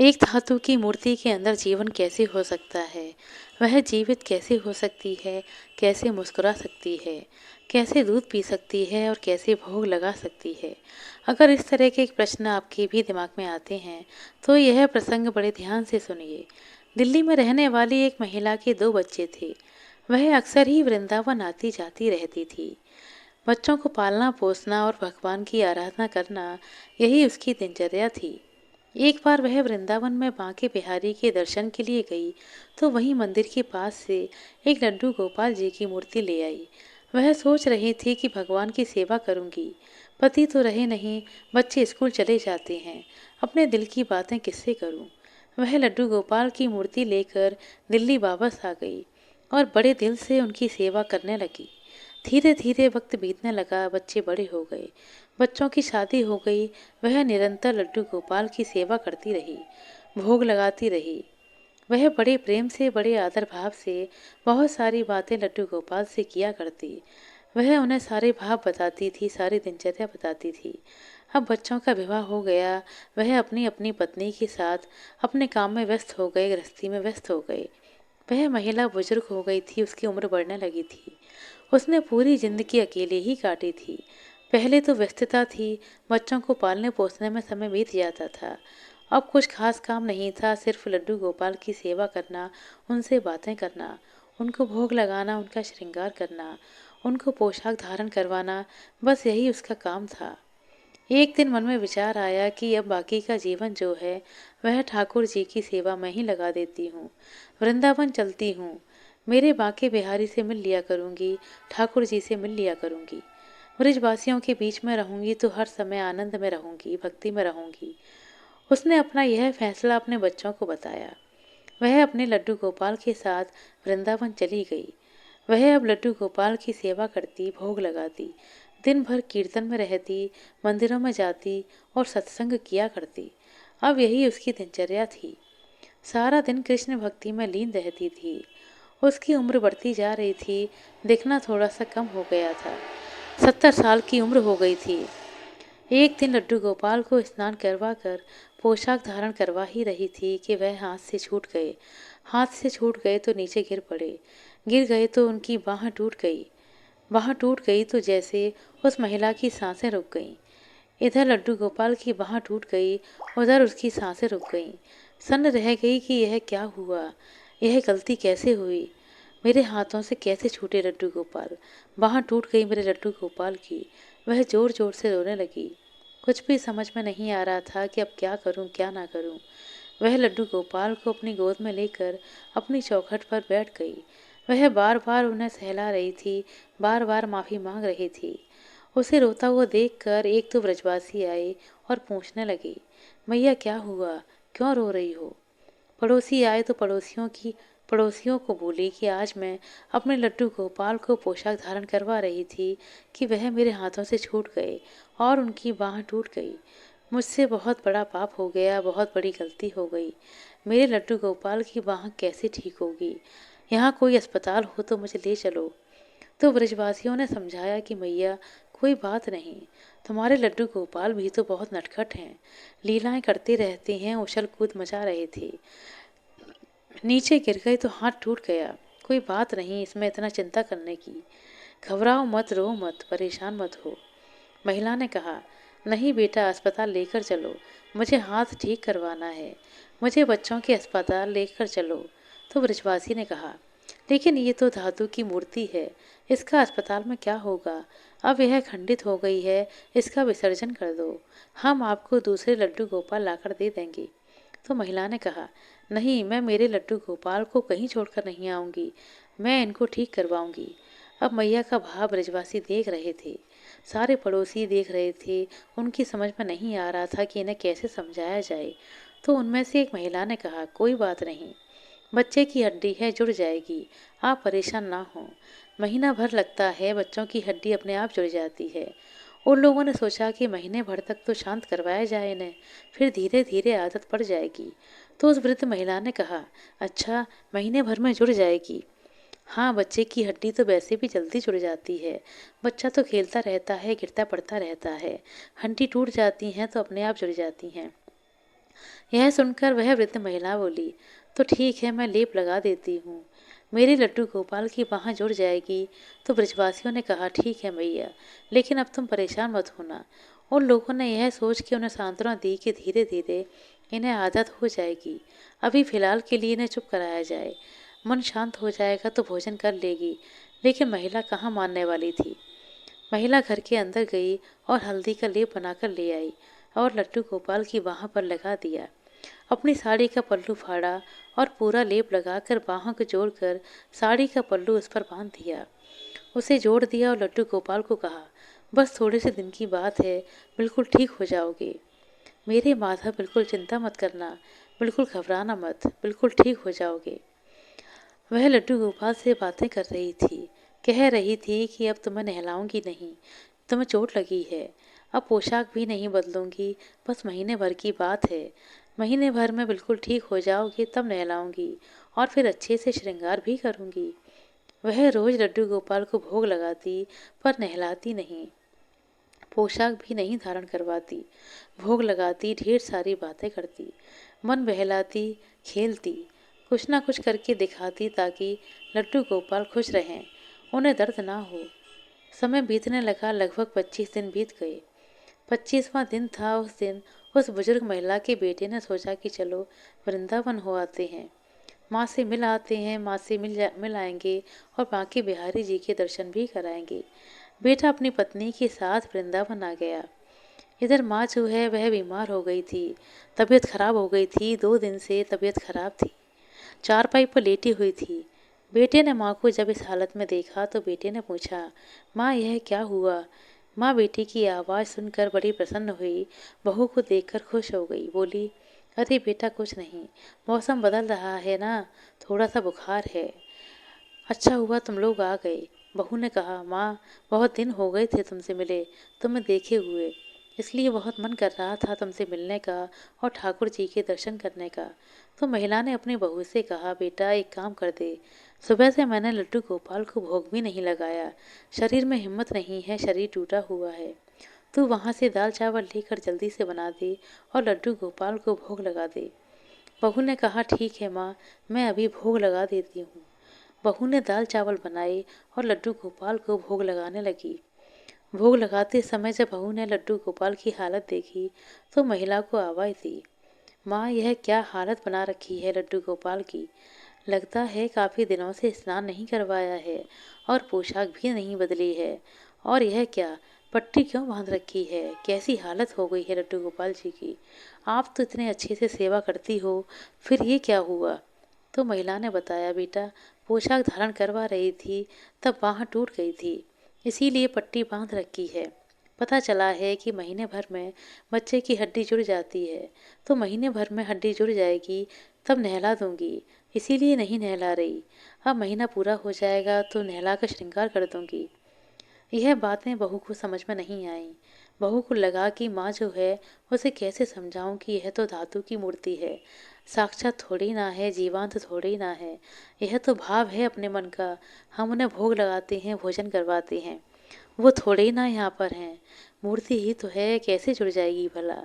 एक धातु की मूर्ति के अंदर जीवन कैसे हो सकता है? वह जीवित कैसे हो सकती है? कैसे मुस्कुरा सकती है? कैसे दूध पी सकती है और कैसे भोग लगा सकती है? अगर इस तरह के एक प्रश्न आपके भी दिमाग में आते हैं, तो यह प्रसंग बड़े ध्यान से सुनिए। दिल्ली में रहने वाली एक महिला के 2 बच्चे थे। वह अक्सर ही वृंदावन आती-जाती रहती थी। बच्चों को पालना-पोसना और भगवान की आराधना करना, यही उसकी दिनचर्या थी। एक बार वह वृंदावन में बांके बिहारी के दर्शन के लिए गई तो वहीं मंदिर के पास से एक लड्डू गोपाल जी की मूर्ति ले आई। वह सोच रही थी कि भगवान की सेवा करूंगी। पति तो रहे नहीं, बच्चे स्कूल चले जाते हैं, अपने दिल की बातें किससे करूं। वह लड्डू गोपाल की मूर्ति लेकर दिल्ली वापस आ गई और बड़े दिल से उनकी सेवा करने लगी। धीरे धीरे वक्त बीतने लगा, बच्चे बड़े हो गए, बच्चों की शादी हो गई। वह निरंतर लड्डू गोपाल की सेवा करती रही, भोग लगाती रही। वह बड़े प्रेम से, बड़े आदर भाव से बहुत सारी बातें लड्डू गोपाल से किया करती। वह उन्हें सारे भाव बताती थी, सारी दिनचर्या बताती थी। अब बच्चों का विवाह हो गया, वह अपनी अपनी पत्नी के साथ अपने काम में व्यस्त हो गए, गृहस्थी में व्यस्त हो गए। वह महिला बुजुर्ग हो गई थी, उसकी उम्र बढ़ने लगी थी। उसने पूरी जिंदगी अकेले ही काटी थी। पहले तो व्यस्तता थी, बच्चों को पालने पोसने में समय बीत जाता था। अब कुछ खास काम नहीं था, सिर्फ लड्डू गोपाल की सेवा करना, उनसे बातें करना, उनको भोग लगाना, उनका श्रृंगार करना, उनको पोशाक धारण करवाना, बस यही उसका काम था। एक दिन मन में विचार आया कि अब बाकी का जीवन जो है वह ठाकुर जी की सेवा में ही लगा देती हूँ। वृंदावन चलती हूँ, मेरे बांके बिहारी से मिल लिया करूँगी, ठाकुर जी से मिल लिया करूँगी। ब्रजवासियों के बीच में रहूंगी तो हर समय आनंद में रहूंगी, भक्ति में रहूंगी। उसने अपना यह फैसला अपने बच्चों को बताया। वह अपने लड्डू गोपाल के साथ वृंदावन चली गई। वह अब लड्डू गोपाल की सेवा करती, भोग लगाती, दिन भर कीर्तन में रहती, मंदिरों में जाती और सत्संग किया करती। अब यही उसकी दिनचर्या थी। सारा दिन कृष्ण भक्ति में लीन रहती थी। उसकी उम्र बढ़ती जा रही थी, दिखना थोड़ा सा कम हो गया था। 70 साल की उम्र हो गई थी। एक दिन लड्डू गोपाल को स्नान करवा कर पोशाक धारण करवा ही रही थी कि वह हाथ से छूट गए। हाथ से छूट गए तो नीचे गिर पड़े। गिर गए तो उनकी बाँह टूट गई। बाँह टूट गई तो जैसे उस महिला की सांसें रुक गईं। इधर लड्डू गोपाल की बाँह टूट गई, उधर उसकी सांसें रुक गईं। सन्न रह गई कि यह क्या हुआ, यह गलती कैसे हुई, मेरे हाथों से कैसे छूटे लड्डू गोपाल। बाँह टूट गई मेरे लड्डू गोपाल की। वह जोर जोर से रोने लगी। कुछ भी समझ में नहीं आ रहा था कि अब क्या करूं, क्या ना करूं। वह लड्डू गोपाल को अपनी गोद में लेकर अपनी चौखट पर बैठ गई। वह बार बार उन्हें सहला रही थी, बार बार माफ़ी मांग रही थी। उसे रोता हुआ देखकर एक तो ब्रजवासी आए और पूछने लगे, मैया क्या हुआ, क्यों रो रही हो। पड़ोसी आए तो पड़ोसियों को बोली कि आज मैं अपने लड्डू गोपाल को पोशाक धारण करवा रही थी कि वह मेरे हाथों से छूट गए और उनकी बाँह टूट गई। मुझसे बहुत बड़ा पाप हो गया, बहुत बड़ी गलती हो गई। मेरे लड्डू गोपाल की बाँह कैसे ठीक होगी। यहाँ कोई अस्पताल हो तो मुझे ले चलो। तो ब्रजवासियों ने समझाया कि मैया कोई बात नहीं, तुम्हारे लड्डू गोपाल भी तो बहुत नटखट हैं, लीलाएं करते रहते हैं, उछल कूद मचा रहे थे, नीचे गिर गए तो हाथ टूट गया। कोई बात नहीं, इसमें इतना चिंता करने की। घबराओ मत, रो मत, परेशान मत हो। महिला ने कहा, नहीं बेटा, अस्पताल लेकर चलो, मुझे हाथ ठीक करवाना है, मुझे बच्चों के अस्पताल लेकर चलो। तो ब्रजवासी ने कहा, लेकिन ये तो धातु की मूर्ति है, इसका अस्पताल में क्या होगा। अब यह खंडित हो गई है, इसका विसर्जन कर दो, हम आपको दूसरे लड्डू गोपाल लाकर दे देंगे। तो महिला ने कहा, नहीं, मैं मेरे लड्डू गोपाल को कहीं छोड़कर नहीं आऊंगी, मैं इनको ठीक करवाऊंगी। अब मैया का भाव ब्रजवासी देख रहे थे, सारे पड़ोसी देख रहे थे। उनकी समझ में नहीं आ रहा था कि इन्हें कैसे समझाया जाए। तो उनमें से एक महिला ने कहा, कोई बात नहीं, बच्चे की हड्डी है, जुड़ जाएगी, आप परेशान ना हो। महीना भर लगता है, बच्चों की हड्डी अपने आप जुड़ जाती है। उन लोगों ने सोचा कि महीने भर तक तो शांत करवाया जाए इन्हें, फिर धीरे धीरे आदत पड़ जाएगी। तो उस वृद्ध महिला ने कहा, अच्छा, महीने भर में जुड़ जाएगी। हाँ, बच्चे की हड्डी तो वैसे भी जल्दी जुड़ जाती है। बच्चा तो खेलता रहता है, गिरता पड़ता रहता है, हड्डी टूट जाती हैं तो अपने आप जुड़ जाती हैं। यह सुनकर वह वृद्ध महिला बोली, तो ठीक है, मैं लेप लगा देती हूँ। मेरे लड्डू गोपाल की बाँह जुड़ जाएगी। तो ब्रजवासियों ने कहा, ठीक है मैया, लेकिन अब तुम परेशान मत होना। उन लोगों ने यह सोच के उन्हें सांत्वना दी कि धीरे धीरे इन्हें आदत हो जाएगी। अभी फिलहाल के लिए इन्हें चुप कराया जाए। मन शांत हो जाएगा तो भोजन कर लेगी। लेकिन महिला कहाँ मानने वाली थी। महिला घर के अंदर गई और हल्दी का लेप बनाकर ले आई और लड्डू गोपाल की बाँह पर लगा दिया। अपनी साड़ी का पल्लू फाड़ा और पूरा लेप लगाकर बाहों को जोड़कर साड़ी का पल्लू उस पर बांध दिया। उसे जोड़ दिया और लड्डू गोपाल को कहा, बस थोड़े से दिन की बात है, बिल्कुल ठीक हो जाओगे। मेरे माधव, बिल्कुल चिंता मत करना, बिल्कुल घबराना मत, बिल्कुल ठीक हो जाओगे। वह लड्डू गोपाल से बातें कर रही थी, कह रही थी कि अब तुम्हें नहलाऊंगी नहीं, तुम्हें चोट लगी है, अब पोशाक भी नहीं बदलूंगी, बस महीने भर की बात है। महीने भर में बिल्कुल ठीक हो जाओगी तब नहलाऊंगी और फिर अच्छे से श्रृंगार भी करूंगी। वह रोज लड्डू गोपाल को भोग लगाती पर नहलाती नहीं, पोशाक भी नहीं धारण करवाती, भोग लगाती, ढेर सारी बातें करती, मन बहलाती, खेलती, कुछ ना कुछ करके दिखाती ताकि लड्डू गोपाल खुश रहें, उन्हें दर्द ना हो। समय बीतने लगा, लगभग 25 दिन बीत गए। 25वां दिन था। उस दिन उस बुजुर्ग महिला के बेटे ने सोचा कि चलो वृंदावन हो आते हैं, माँ से मिल आते हैं, माँ से मिल आएंगे और बांके बिहारी जी के दर्शन भी कराएंगे। बेटा अपनी पत्नी के साथ वृंदावन आ गया। इधर माँ जो है वह बीमार हो गई थी, तबीयत खराब हो गई थी, 2 दिन से तबीयत खराब थी, चारपाई पर लेटी हुई थी। बेटे ने माँ को जब इस हालत में देखा तो बेटे ने पूछा, माँ यह क्या हुआ। माँ बेटी की आवाज़ सुनकर बड़ी प्रसन्न हुई, बहू को देखकर खुश हो गई, बोली, अरे बेटा कुछ नहीं, मौसम बदल रहा है ना, थोड़ा सा बुखार है। अच्छा हुआ तुम लोग आ गए। बहू ने कहा, माँ बहुत दिन हो गए थे तुमसे मिले, तुम्हें देखे हुए, इसलिए बहुत मन कर रहा था तुमसे मिलने का और ठाकुर जी के दर्शन करने का। तो महिला ने अपनी बहू से कहा, बेटा एक काम कर दे, सुबह से मैंने लड्डू गोपाल को भोग भी नहीं लगाया, शरीर में हिम्मत नहीं है, शरीर टूटा हुआ है। तू वहाँ से दाल चावल लेकर जल्दी से बना दे और लड्डू गोपाल को भोग लगा दे। बहू ने कहा, ठीक है माँ, मैं अभी भोग लगा देती हूँ। बहू ने दाल चावल बनाए और लड्डू गोपाल को भोग लगाने लगी। भोग लगाते समय जब बहू ने लड्डू गोपाल की हालत देखी तो महिला को आवाज़ दी, माँ यह क्या हालत बना रखी है लड्डू गोपाल की। लगता है काफ़ी दिनों से स्नान नहीं करवाया है और पोशाक भी नहीं बदली है। और यह क्या, पट्टी क्यों बांध रखी है, कैसी हालत हो गई है लड्डू गोपाल जी की। आप तो इतने अच्छे से सेवा करती हो, फिर ये क्या हुआ। तो महिला ने बताया, बेटा पोशाक धारण करवा रही थी तब बाँह टूट गई थी, इसीलिए पट्टी बांध रखी है। पता चला है कि महीने भर में बच्चे की हड्डी जुड़ जाती है, तो महीने भर में हड्डी जुड़ जाएगी तब नहला दूंगी, इसीलिए नहीं नहला रही। अब महीना पूरा हो जाएगा तो नहला कर श्रृंगार कर दूंगी। यह बातें बहू को समझ में नहीं आई। बहू को लगा कि माँ जो है उसे कैसे समझाऊं कि यह तो धातु की मूर्ति है, साक्षात थोड़ी ना है, जीवांत थोड़ी ना है। यह तो भाव है अपने मन का, हम उन्हें भोग लगाते हैं, भोजन करवाते हैं, वो थोड़े ही ना यहाँ पर हैं, मूर्ति ही तो है, कैसे जुड़ जाएगी भला।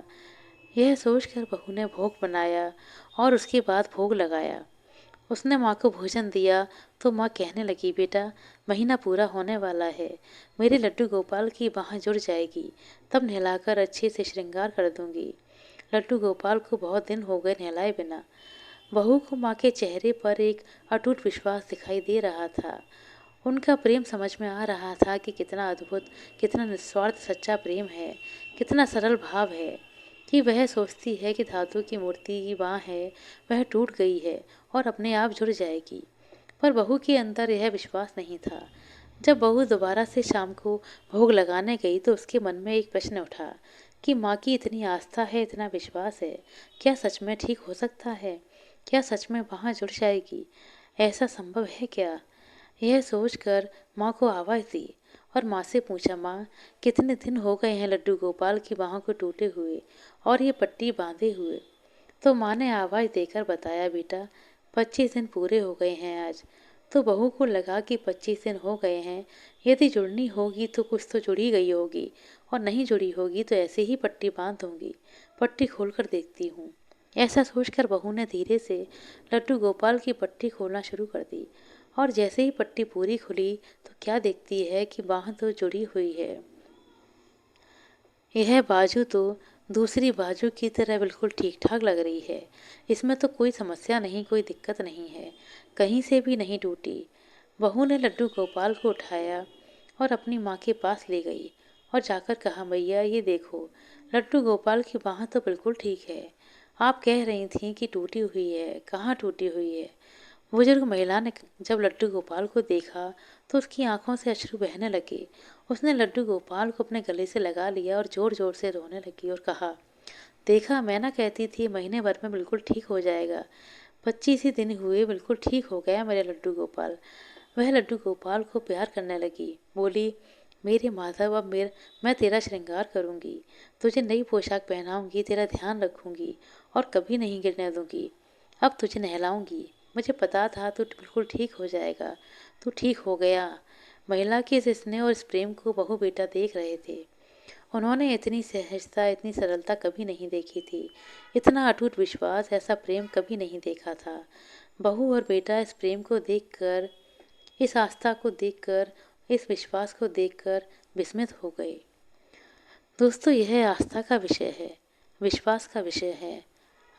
यह सोचकर बहू ने भोग बनाया और उसके बाद भोग लगाया। उसने माँ को भोजन दिया तो माँ कहने लगी, बेटा महीना पूरा होने वाला है, मेरे लड्डू गोपाल की बाँह जुड़ जाएगी, तब नहलाकर अच्छे से श्रृंगार कर दूंगी। लड्डू गोपाल को बहुत दिन हो गए नहलाए बिना। बहू को माँ के चेहरे पर एक अटूट विश्वास दिखाई दे रहा था। उनका प्रेम समझ में आ रहा था कि कितना अद्भुत, कितना निस्वार्थ सच्चा प्रेम है, कितना सरल भाव है कि वह सोचती है कि धातु की मूर्ति की बाँह है, वह टूट गई है और अपने आप जुड़ जाएगी। पर बहू के अंदर यह विश्वास नहीं था। जब बहू दोबारा से शाम को भोग लगाने गई तो उसके मन में एक प्रश्न उठा कि माँ की इतनी आस्था है, इतना विश्वास है, क्या सच में ठीक हो सकता है, क्या सच में वहाँ जुड़ जाएगी, ऐसा संभव है क्या। यह सोचकर माँ को आवाज़ दी और माँ से पूछा, माँ कितने दिन हो गए हैं लड्डू गोपाल की बाहों को टूटे हुए और ये पट्टी बांधे हुए। तो माँ ने आवाज़ देकर बताया, बेटा 25 दिन पूरे हो गए हैं आज। तो बहू को लगा कि 25 दिन हो गए हैं, यदि जुड़नी होगी तो कुछ तो जुड़ी गई होगी और नहीं जुड़ी होगी तो ऐसे ही पट्टी बांध दूंगी, पट्टी खोल कर देखती हूँ। ऐसा सोचकर बहू ने धीरे से लड्डू गोपाल की पट्टी खोलना शुरू कर दी और जैसे ही पट्टी पूरी खुली तो क्या देखती है कि बाह तो जुड़ी हुई है। यह बाजू तो दूसरी बाजू की तरह बिल्कुल ठीक ठाक लग रही है। इसमें तो कोई समस्या नहीं, कोई दिक्कत नहीं है, कहीं से भी नहीं टूटी। बहू ने लड्डू गोपाल को उठाया और अपनी माँ के पास ले गई और जाकर कहा, मैया ये देखो, लड्डू गोपाल की बाह तो बिल्कुल ठीक है। आप कह रही थी कि टूटी हुई है, कहाँ टूटी हुई है। बुजुर्ग महिला ने जब लड्डू गोपाल को देखा तो उसकी आंखों से अश्रु बहने लगे। उसने लड्डू गोपाल को अपने गले से लगा लिया और जोर जोर से रोने लगी और कहा, देखा, मैं ना कहती थी महीने भर में बिल्कुल ठीक हो जाएगा। 25 ही दिन हुए, बिल्कुल ठीक हो गया मेरा लड्डू गोपाल। वह लड्डू गोपाल को प्यार करने लगी, बोली, मेरे माधव, अब मैं तेरा श्रृंगार करूंगी, तुझे नई पोशाक पहनाऊंगी, तेरा ध्यान रखूंगी और कभी नहीं गिरने दूंगी। अब तुझे नहलाऊंगी। मुझे पता था तू बिल्कुल ठीक हो जाएगा, तू ठीक हो गया। महिला के इस स्नेह और इस प्रेम को बहू बेटा देख रहे थे। उन्होंने इतनी सहजता, इतनी सरलता कभी नहीं देखी थी। इतना अटूट विश्वास, ऐसा प्रेम कभी नहीं देखा था। बहू और बेटा इस प्रेम को देखकर, इस आस्था को देखकर, इस विश्वास को देखकर विस्मित हो गए। दोस्तों, यह आस्था का विषय है, विश्वास का विषय है।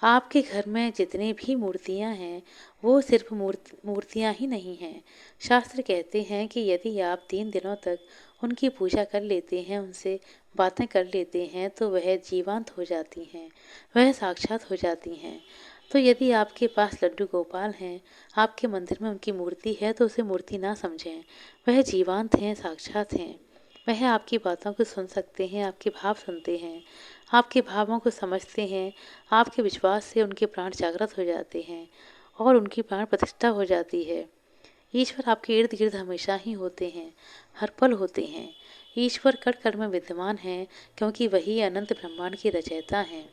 आपके घर में जितनी भी मूर्तियां हैं वो सिर्फ मूर्तियां ही नहीं हैं। शास्त्र कहते हैं कि यदि आप 3 दिनों तक उनकी पूजा कर लेते हैं, उनसे बातें कर लेते हैं तो वह जीवंत हो जाती हैं, वह साक्षात हो जाती हैं। तो यदि आपके पास लड्डू गोपाल हैं, आपके मंदिर में उनकी मूर्ति है, तो उसे मूर्ति ना समझें। वह जीवंत हैं, साक्षात हैं। वह आपकी बातों को सुन सकते हैं, आपके भाव सुनते हैं, आपके भावों को समझते हैं। आपके विश्वास से उनके प्राण जागृत हो जाते हैं और उनकी प्राण प्रतिष्ठा हो जाती है। ईश्वर आपके इर्द गिर्द हमेशा ही होते हैं, हर पल होते हैं। ईश्वर कण कण में विद्यमान है, क्योंकि वही अनंत ब्रह्मांड की रचयिता हैं।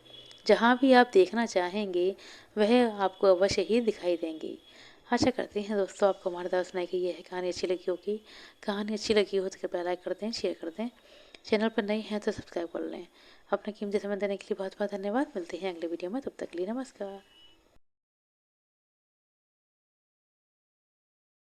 जहाँ भी आप देखना चाहेंगे वह आपको अवश्य ही दिखाई देंगी। आशा करते हैं दोस्तों आपको हमारे द्वारा सुनाई गई यह कहानी अच्छी लगी होगी। कहानी अच्छी लगी हो तो कृपया लाइक कर दें, शेयर कर दें। चैनल पर नए हैं तो सब्सक्राइब कर लें। अपना कीमती समय देने के लिए बहुत बहुत धन्यवाद। मिलते हैं अगले वीडियो में, तब तक के लिए नमस्कार।